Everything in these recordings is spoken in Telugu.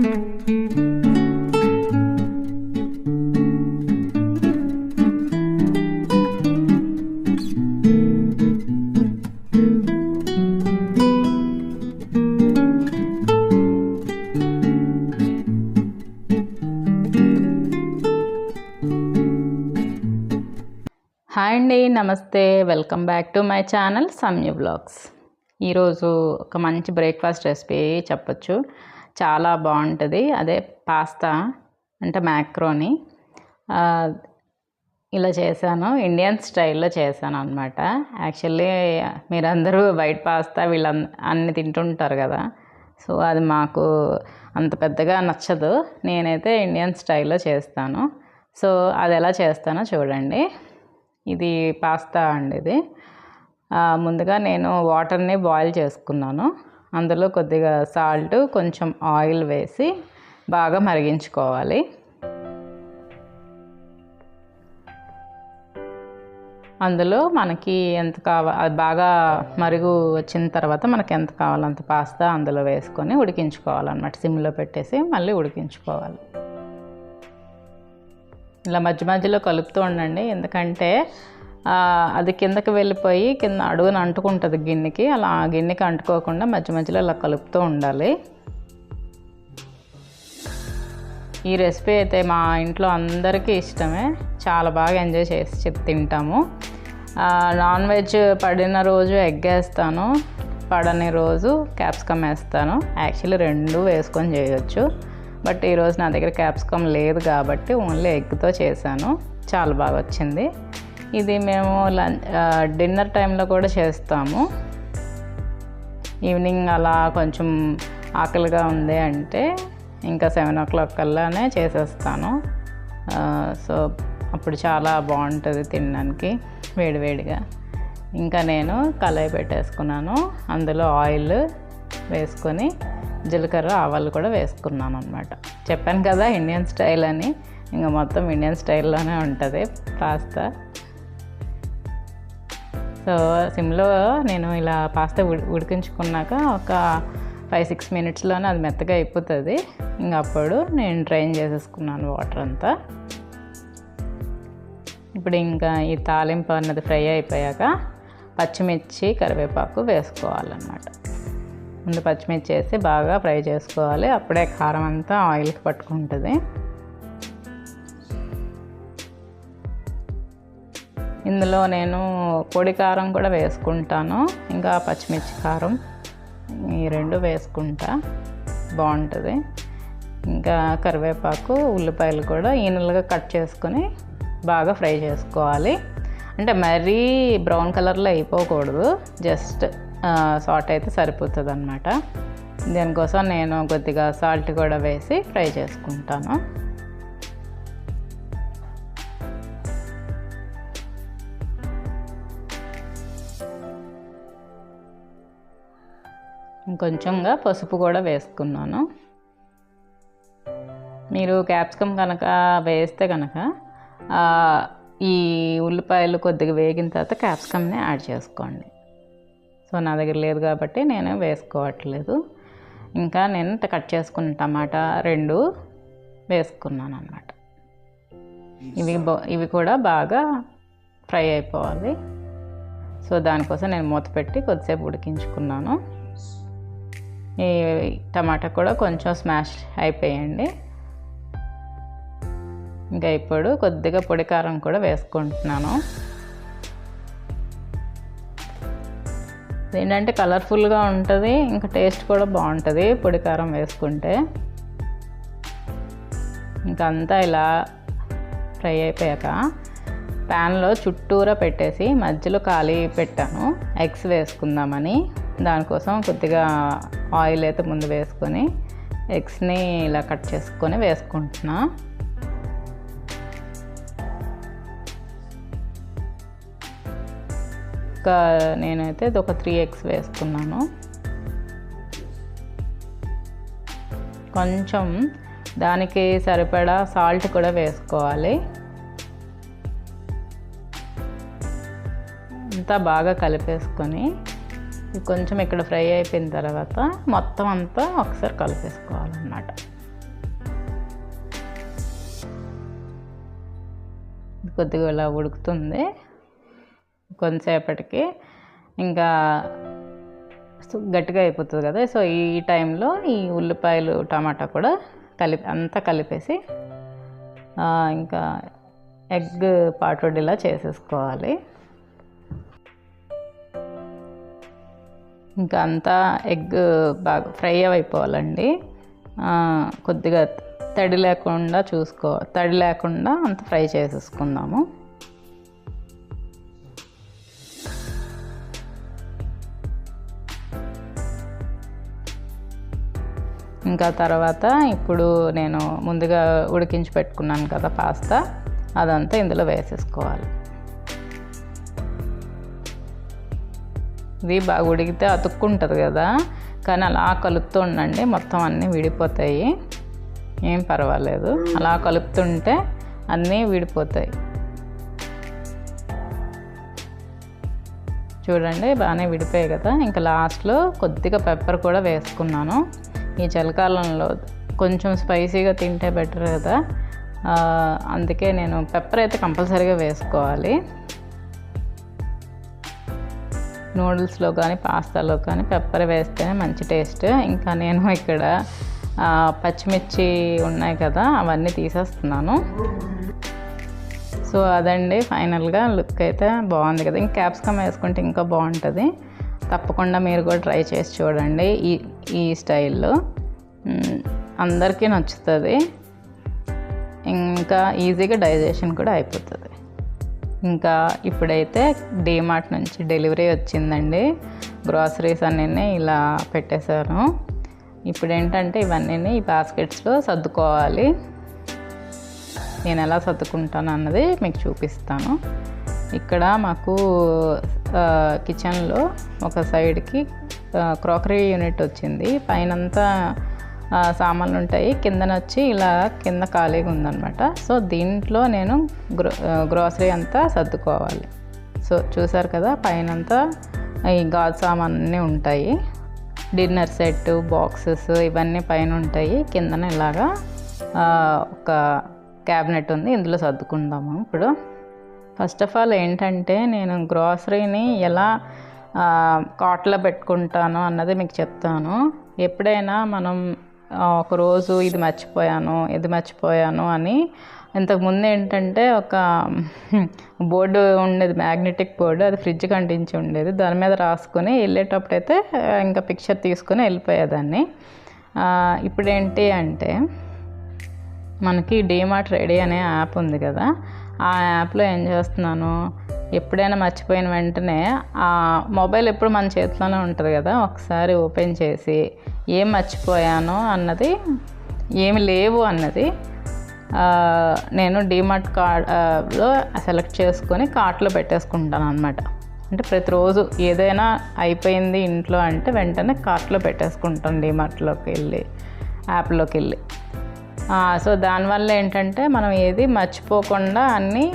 హాయ్ అండి, namaste. Welcome back to my channel Samyu blogs. ఈరోజు ఒక మంచి బ్రేక్ఫాస్ట్ రెసిపీ చెప్పచ్చు, చాలా బాగుంటుంది. అదే పాస్తా అంటే మ్యాక్రోని. ఇలా చేశాను, ఇండియన్ స్టైల్లో చేశాను అనమాట. యాక్చువల్లీ మీరందరూ వైట్ పాస్తా అన్ని తింటుంటారు కదా, సో అది మాకు అంత పెద్దగా నచ్చదు. నేనైతే ఇండియన్ స్టైల్లో చేస్తాను. సో అది ఎలా చేస్తానో చూడండి. ఇది పాస్తా అండి. ఇది ముందుగా నేను వాటర్ని బాయిల్ చేసుకున్నాను. అందులో కొద్దిగా సాల్ట్, కొంచెం ఆయిల్ వేసి బాగా మరిగించుకోవాలి. అందులో మనకి ఎంత కావాలి, అది బాగా మరుగు వచ్చిన తర్వాత మనకి ఎంత కావాలో అంత పాస్తా అందులో వేసుకొని ఉడికించుకోవాలన్నమాట. సిమ్లో పెట్టేసి మళ్ళీ ఉడికించుకోవాలి. ఇలా మధ్య మధ్యలో కలుపుతూ ఉండండి, ఎందుకంటే అది కిందకి వెళ్ళిపోయి కింద అడుగున అంటుకుంటుంది గిన్నెకి. అలా గిన్నెకి అంటుకోకుండా మధ్య మధ్యలో ఇలా కలుపుతూ ఉండాలి. ఈ రెసిపీ అయితే మా ఇంట్లో అందరికీ ఇష్టమే, చాలా బాగా ఎంజాయ్ చేసి తింటాము. నాన్ వెజ్ పడిన రోజు ఎగ్ వేస్తాను, పడని రోజు క్యాప్సికమ్ వేస్తాను. యాక్చువల్లీ రెండు వేసుకొని చేయొచ్చు, బట్ ఈరోజు నా దగ్గర క్యాప్సికమ్ లేదు కాబట్టి ఓన్లీ ఎగ్తో చేశాను. చాలా బాగా వచ్చింది. ఇది మేము డిన్నర్ టైంలో కూడా చేస్తాము. ఈవినింగ్ అలా కొంచెం ఆకలిగా ఉంది అంటే ఇంకా 7 o'clock కల్లానే చేసేస్తాను. సో అప్పుడు చాలా బాగుంటుంది తినడానికి వేడివేడిగా. ఇంకా నేను కళాయి పెట్టేసుకున్నాను, అందులో ఆయిల్ వేసుకొని జీలకర్ర, ఆవాలు కూడా వేసుకున్నాను అనమాట. చెప్పాను కదా ఇండియన్ స్టైల్ అని, ఇంకా మొత్తం ఇండియన్ స్టైల్లోనే ఉంటుంది పాస్తా. సో సిమ్లో నేను ఇలా పాస్తా ఉడికించుకున్నాక ఒక 5-6 minutesలోనే అది మెత్తగా అయిపోతుంది. ఇంకా అప్పుడు నేను డ్రైన్ చేసేసుకున్నాను వాటర్ అంతా. ఇప్పుడు ఇంకా ఈ తాలింపు అన్నది ఫ్రై అయిపోయాక పచ్చిమిర్చి, కరివేపాకు వేసుకోవాలన్నమాట. ముందు పచ్చిమిర్చి వేసి బాగా ఫ్రై చేసుకోవాలి, అప్పుడే కారం అంతా ఆయిల్కి పట్టుకుంటుంది. ఇందులో నేను పొడి కారం కూడా వేసుకుంటాను, ఇంకా పచ్చిమిర్చి కారం, ఈ రెండు వేసుకుంటా, బాగుంటుంది. ఇంకా కరివేపాకు, ఉల్లిపాయలు కూడా ఈనలుగా కట్ చేసుకొని బాగా ఫ్రై చేసుకోవాలి. అంటే మరీ బ్రౌన్ కలర్లో అయిపోకూడదు, జస్ట్ సాల్ట్ అయితే సరిపోతుంది అన్నమాట. దీనికోసం నేను కొద్దిగా సాల్ట్ కూడా వేసి ఫ్రై చేసుకుంటాను. ఇంకొంచెంగా పసుపు కూడా వేసుకున్నాను. మీరు క్యాప్సికమ్ కనుక వేస్తే కనుక ఈ ఉల్లిపాయలు కొద్దిగా వేగిన తర్వాత క్యాప్సికమ్ని యాడ్ చేసుకోండి. సో నా దగ్గర లేదు కాబట్టి నేను వేసుకోవట్లేదు. ఇంకా నేను కట్ చేసుకున్న టమాటా 2 వేసుకున్నాను అన్నమాట. ఇవి కూడా బాగా ఫ్రై అయిపోవాలి. సో దానికోసం నేను మూత పెట్టి కొద్దిసేపు ఉడికించుకున్నాను. ఈ టమాటా కూడా కొంచెం స్మాష్ అయిపోయండి. ఇంకా ఇప్పుడు కొద్దిగా పొడి కారం కూడా వేసుకుంటున్నాను. ఏంటంటే కలర్ఫుల్గా ఉంటుంది, ఇంకా టేస్ట్ కూడా బాగుంటుంది పొడి కారం వేసుకుంటే. ఇంకా అంతా ఇలా ఫ్రై అయిపోయాక ప్యాన్లో చుట్టూరా పెట్టేసి మధ్యలో ఖాళీ పెట్టాను ఎగ్స్ వేసుకుందామని. దానికోసం కొద్దిగా ఆయిల్ అయితే ముందు వేసుకొని ఎగ్స్ని ఇలా కట్ చేసుకొని వేసుకుంటున్నా. ఇంకా నేనైతే ఒక 3 eggs వేసుకున్నాను. కొంచెం దానికి సరిపడా సాల్ట్ కూడా వేసుకోవాలి. అంతా బాగా కలిపేసుకొని కొంచెం ఇక్కడ ఫ్రై అయిపోయిన తర్వాత మొత్తం అంతా ఒకసారి కలిపేసుకోవాలన్నమాట. కొద్దిగా ఇలా ఉడుకుతుంది. కొంతసేపటికి ఇంకా గట్టిగా అయిపోతుంది కదా. సో ఈ టైంలో ఈ ఉల్లిపాయలు టమాటా కూడా అంతా కలిపేసి ఇంకా ఎగ్ పాటోడిలా చేసేసుకోవాలి. ఇంకా అంతా ఎగ్ బాగా ఫ్రై అయిపోవాలండి. కొద్దిగా తడి లేకుండా అంత ఫ్రై చేసేసుకుందాము. ఇంకా తర్వాత ఇప్పుడు నేను ముందుగా ఉడికించి పెట్టుకున్నాను కదా పాస్తా, అదంతా ఇందులో వేసేసుకోవాలి. ఇది బాగా ఉడికితే అతుక్కుంటుంది కదా, కానీ అలా కలుపుతూ ఉండండి, మొత్తం అన్నీ విడిపోతాయి. ఏం పర్వాలేదు, అలా కలుపుతుంటే అన్నీ విడిపోతాయి. చూడండి బాగానే విడిపోయాయి కదా. ఇంకా లాస్ట్లో కొద్దిగా పెప్పర్ కూడా వేసుకున్నాను. ఈ చలికాలంలో కొంచెం స్పైసీగా తింటే బెటర్ కదా, అందుకే నేను పెప్పర్ అయితే కంపల్సరీగా వేసుకోవాలి. నూడిల్స్లో కానీ పాస్తాలో కానీ పెప్పర్ వేస్తేనే మంచి టేస్ట్. ఇంకా నేను ఇక్కడ పచ్చిమిర్చి ఉన్నాయి కదా, అవన్నీ తీసేస్తున్నాను. సో అదండి ఫైనల్గా లుక్ అయితే బాగుంది కదా. ఇంకా క్యాప్సికమ్ వేసుకుంటే ఇంకా బాగుంటుంది. తప్పకుండా మీరు కూడా ట్రై చేసి చూడండి. ఈ స్టైల్లో అందరికీ నచ్చుతుంది. ఇంకా ఈజీగా డైజెషన్ కూడా అయిపోతుంది. ఇంకా ఇప్పుడైతే డీమార్ట్ నుంచి డెలివరీ వచ్చిందండి. గ్రాసరీస్ అన్నీ ఇలా పెట్టేశాను. ఇప్పుడు ఏంటంటే ఇవన్నీ ఈ బాస్కెట్స్లో సర్దుకోవాలి. నేను ఎలా సర్దుకుంటాను అన్నది మీకు చూపిస్తాను. ఇక్కడ మాకు కిచెన్లో ఒక సైడ్కి క్రాకరీ యూనిట్ వచ్చింది. పైనంతా సామాన్లు ఉంటాయి, కిందనొచ్చి ఇలా కింద ఖాళీగా ఉందన్నమాట. సో దీంట్లో నేను గ్రాసరీ అంతా సర్దుకోవాలి. సో చూసారు కదా, పైనంతా ఈ గాజు సామాన్లు ఉంటాయి. డిన్నర్ సెట్, బాక్సెస్ ఇవన్నీ పైన ఉంటాయి. కిందన ఇలాగా ఒక క్యాబినెట్ ఉంది, ఇందులో సర్దుకుందాము. ఇప్పుడు ఫస్ట్ ఆఫ్ ఆల్ ఏంటంటే నేను గ్రాసరీని ఎలా కాట్లో పెట్టుకుంటాను అన్నది మీకు చెప్తాను. ఎప్పుడైనా మనం ఒకరోజు ఇది మర్చిపోయాను అని ఇంతకుముందు ఏంటంటే ఒక బోర్డు ఉండేది, మ్యాగ్నెటిక్ బోర్డు, అది ఫ్రిడ్జ్కి అంటించి ఉండేది. దాని మీద రాసుకొని వెళ్ళేటప్పుడైతే ఇంకా పిక్చర్ తీసుకొని వెళ్ళిపోయేదాన్ని. ఇప్పుడు ఏంటి అంటే మనకి డీమార్ట్ రెడీ అనే యాప్ ఉంది కదా, ఆ యాప్లో ఏం చేస్తున్నాను, ఎప్పుడైనా మర్చిపోయిన వెంటనే ఆ మొబైల్ ఎప్పుడు మన చేతిలోనే ఉంటుంది కదా, ఒకసారి ఓపెన్ చేసి ఏం మర్చిపోయాను అన్నది, ఏమి లేవు అన్నది నేను డీమార్ట్ కార్ట్లో సెలెక్ట్ చేసుకొని కార్ట్లో పెట్టేసుకుంటాను అనమాట. అంటే ప్రతిరోజు ఏదైనా అయిపోయింది ఇంట్లో అంటే వెంటనే కార్ట్లో పెట్టేసుకుంటాను డీమార్ట్లోకి వెళ్ళి, యాప్లోకి వెళ్ళి. సో దానివల్ల ఏంటంటే మనం ఏది మర్చిపోకుండా అన్నీ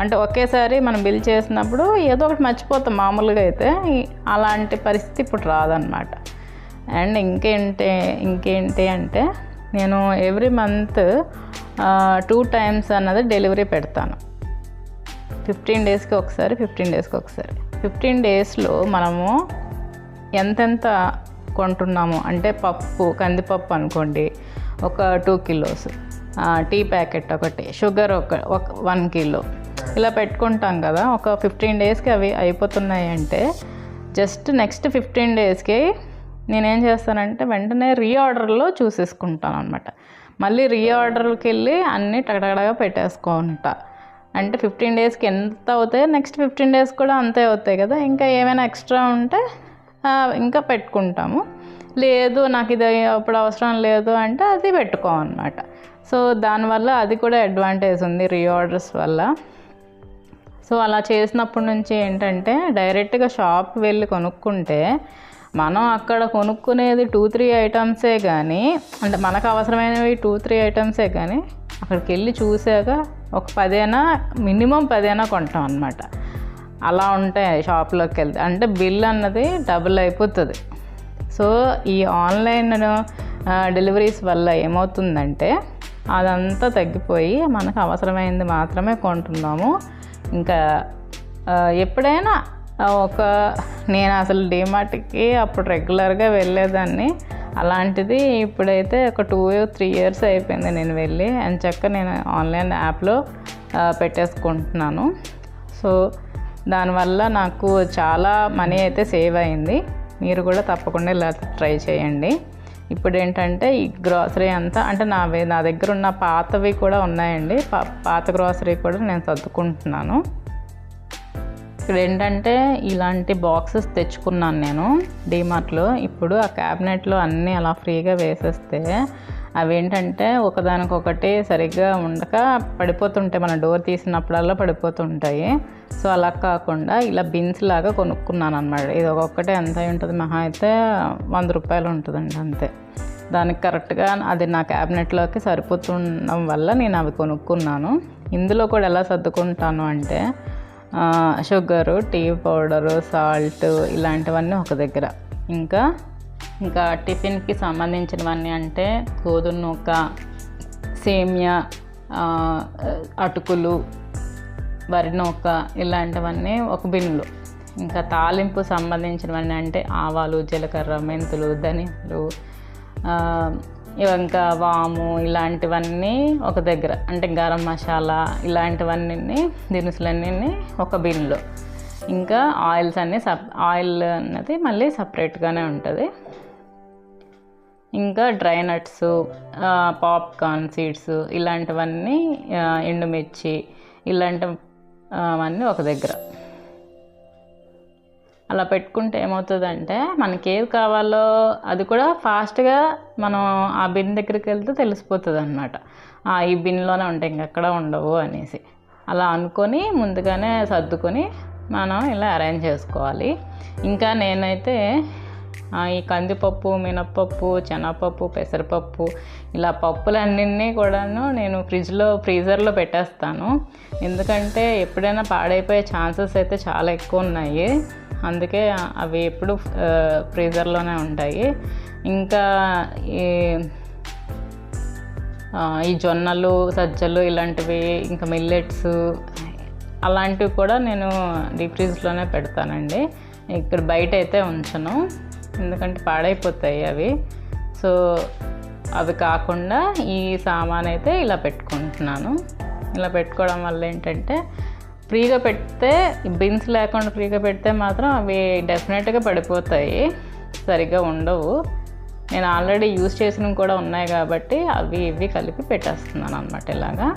అంటే ఒకేసారి మనం బిల్ చేసినప్పుడు ఏదో ఒకటి మర్చిపోతాం మామూలుగా అయితే, అలాంటి పరిస్థితి ఇప్పుడు రాదన్నమాట. అండ్ ఇంకేంటి అంటే నేను ఎవ్రీ మంత్ 2 times అన్నది డెలివరీ పెడతాను. 15 daysకి ఒకసారి 15 daysలో మనము ఎంతెంత కొంటున్నాము అంటే కందిపప్పు అనుకోండి ఒక 2 kilos, టీ ప్యాకెట్ ఒకటి, షుగర్ ఒక 1 kilo ఇలా పెట్టుకుంటాం కదా. ఒక 15 daysకి అవి అయిపోతున్నాయి అంటే జస్ట్ నెక్స్ట్ 15 daysకి నేనేం చేస్తానంటే వెంటనే రీఆర్డర్లో చూసేసుకుంటాను అనమాట. మళ్ళీ రీఆర్డర్కి వెళ్ళి అన్నీ టగటగడగా పెట్టేసుకుంటా. అంటే 15 daysకి ఎంత అవుతాయో నెక్స్ట్ 15 days కూడా అంతే అవుతాయి కదా. ఇంకా ఏమైనా ఎక్స్ట్రా ఉంటే ఇంకా పెట్టుకుంటాము. లేదు నాకు ఇది అప్పుడు అవసరం లేదు అంటే అది పెట్టుకోమన్నమాట. సో దానివల్ల అది కూడా అడ్వాంటేజ్ ఉంది రీఆర్డర్స్ వల్ల. సో అలా చేసినప్పటి నుంచి ఏంటంటే డైరెక్ట్గా షాప్కి వెళ్ళి కొనుక్కుంటే మనం అక్కడ కొనుక్కునేది 2-3 items కానీ, అంటే మనకు అవసరమైనవి 2-3 items కానీ అక్కడికి వెళ్ళి చూసాక ఒక 10 మినిమం 10 కొంటాం అన్నమాట. అలా ఉంటాయి షాప్లోకి వెళ్తే, అంటే బిల్ అన్నది డబుల్ అయిపోతుంది. సో ఈ ఆన్లైన్ డెలివరీస్ వల్ల ఏమవుతుందంటే అదంతా తగ్గిపోయి మనకు అవసరమైంది మాత్రమే కొంటున్నాము. ఇంకా ఎప్పుడైనా నేను అసలు డీమార్ట్కి అప్పుడు రెగ్యులర్గా వెళ్ళేదాన్ని. అలాంటిది ఇప్పుడైతే ఒక 2-3 ఇయర్స్ అయిపోయింది నేను వెళ్ళి. ఎంచక్కా నేను ఆన్లైన్ యాప్లో పెట్టేసుకుంటున్నాను. సో దానివల్ల నాకు చాలా మనీ అయితే సేవ్ అయింది. మీరు కూడా తప్పకుండా ఇలా ట్రై చేయండి. ఇప్పుడు ఏంటంటే ఈ గ్రాసరీ అంతా అంటే నా దగ్గర ఉన్న పాతవి కూడా ఉన్నాయండి. పాత గ్రాసరీ కూడా నేను సర్దుకుంటున్నాను. ఇక్కడ ఏంటంటే ఇలాంటి బాక్సెస్ తెచ్చుకున్నాను నేను డీమార్ట్లో. ఇప్పుడు ఆ క్యాబినెట్లో అన్నీ అలా ఫ్రీగా వేసేస్తే అవి ఏంటంటే ఒకదానికొకటి సరిగ్గా ఉండక పడిపోతుంటాయి, మన డోర్ తీసినప్పుడల్లా పడిపోతుంటాయి. సో అలా కాకుండా ఇలా బిన్స్ లాగా కొనుక్కున్నాను అనమాట. ఇది ఒక్కొక్కటి ఎంత ఉంటుంది, మహా అయితే 100 రూపాయలు ఉంటుందండి అంతే. దానికి కరెక్ట్గా అది నా క్యాబినెట్లోకి సరిపోతుండడం వల్ల నేను అవి కొనుక్కున్నాను. ఇందులో కూడా ఎలా సర్దుకుంటాను అంటే షుగరు, టీ పౌడరు, సాల్ట్ ఇలాంటివన్నీ ఒక దగ్గర. ఇంకా టిఫిన్కి సంబంధించినవన్నీ అంటే గోధుమ నూక, సేమియా, అటుకులు, వరి నూక ఇలాంటివన్నీ ఒక బిన్లో. ఇంకా తాలింపు సంబంధించినవన్నీ అంటే ఆవాలు, జీలకర్ర, మెంతులు, ధనియాలు, ఇంకా వాము ఇలాంటివన్నీ ఒక దగ్గర. అంటే గరం మసాలా ఇలాంటివన్నీ దినుసులన్నీ ఒక బిన్లో. ఇంకా ఆయిల్స్ అన్నీ ఆయిల్ అన్నది మళ్ళీ సపరేట్గానే ఉంటుంది. ఇంకా డ్రై నట్స్, పాప్కార్న్ సీడ్స్ ఇలాంటివన్నీ, ఎండుమిర్చి ఇలాంటివన్నీ ఒక దగ్గర. అలా పెట్టుకుంటే ఏమవుతుందంటే మనకి ఏది కావాలో అది కూడా ఫాస్ట్గా మనం ఆ బిన్ దగ్గరికి వెళ్తే తెలిసిపోతుంది అనమాట. ఈ బిన్లోనే ఉంటాయి, ఇంకెక్కడ ఉండవు అనేసి. అలా అనుకొని ముందుగానే సర్దుకొని మనం ఇలా అరేంజ్ చేసుకోవాలి. ఇంకా నేనైతే ఈ కందిపప్పు, మినప్పప్పు, శనగపప్పు, పెసరపప్పు ఇలా పప్పులన్నీ కూడాను నేను ఫ్రీజర్లో పెట్టేస్తాను. ఎందుకంటే ఎప్పుడైనా పాడైపోయే ఛాన్సెస్ అయితే చాలా ఎక్కువ ఉన్నాయి. అందుకే అవి ఎప్పుడు ఫ్రీజర్లోనే ఉంటాయి. ఇంకా ఈ జొన్నలు, సజ్జలు ఇలాంటివి, ఇంకా మిల్లెట్స్ అలాంటివి కూడా నేను డీప్ ఫ్రీజ్లోనే పెడతానండి. ఇక్కడ బయట అయితే ఉంచను, ఎందుకంటే పాడైపోతాయి అవి. సో అవి కాకుండా ఈ సామాన్ అయితే ఇలా పెట్టుకుంటున్నాను. ఇలా పెట్టుకోవడం వల్ల ఏంటంటే ఫ్రీగా పెడితే, బిన్స్ లేకుండా ఫ్రీగా పెడితే మాత్రం అవి డెఫినెట్గా పడిపోతాయి, సరిగ్గా ఉండవు. నేను ఆల్రెడీ యూజ్ చేసినవి కూడా ఉన్నాయి కాబట్టి అవి ఇవి కలిపి పెట్టేస్తున్నాను అన్నమాట. ఇలాగా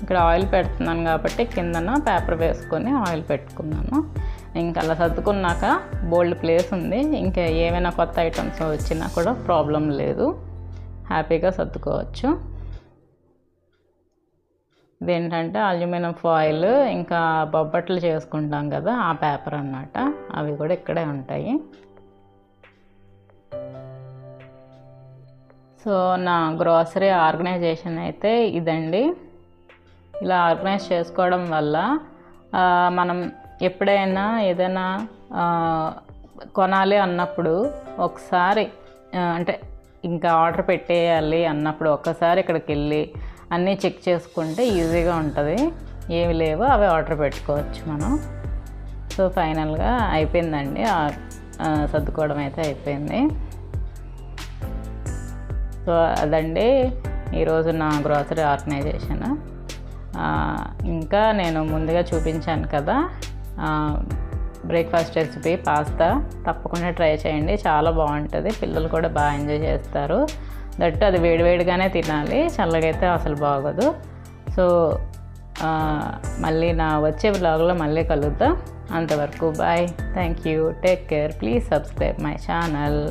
ఇక్కడ ఆయిల్ పెడుతున్నాను కాబట్టి కిందన పేపర్ వేసుకొని ఆయిల్ పెట్టుకున్నాను. ఇంకా అలా సర్దుకున్నాక బోల్డ్ ప్లేస్ ఉంది. ఇంకా ఏమైనా కొత్త ఐటమ్స్ వచ్చినా కూడా ప్రాబ్లం లేదు, హ్యాపీగా సర్దుకోవచ్చు. ఇదేంటంటే అల్యూమినియం ఫాయిల్, ఇంకా బొబ్బట్లు చేసుకుంటాం కదా ఆ పేపర్ అన్నమాట. అవి కూడా ఇక్కడే ఉంటాయి. సో నా గ్రాసరీ ఆర్గనైజేషన్ అయితే ఇదండి. ఇలా ఆర్గనైజ్ చేసుకోవడం వల్ల మనం ఎప్పుడైనా ఏదైనా కొనాలి అన్నప్పుడు ఒకసారి అంటే ఇంకా ఆర్డర్ పెట్టేయాలి అన్నప్పుడు ఒక్కసారి ఇక్కడికి వెళ్ళి అన్నీ చెక్ చేసుకుంటే ఈజీగా ఉంటుంది. ఏమి లేవో అవి ఆర్డర్ పెట్టుకోవచ్చు మనం. సో ఫైనల్గా అయిపోయిందండి, సర్దుకోవడం అయితే అయిపోయింది. సో అదండి ఈరోజు నా గ్రాసరీ ఆర్గనైజేషన్. ఇంకా నేను ముందుగా చూపించాను కదా బ్రేక్ఫాస్ట్ రెసిపీ పాస్తా, తప్పకుండా ట్రై చేయండి, చాలా బాగుంటుంది. పిల్లలు కూడా బాగా ఎంజాయ్ చేస్తారు. దట్టు అది వేడివేడిగానే తినాలి, చల్లగా అయితే అసలు బాగోదు. సో మళ్ళీ నా వచ్చే వ్లాగ్లో మళ్ళీ కలుద్దాం. అంతవరకు bye, thank you, take care, please subscribe my channel.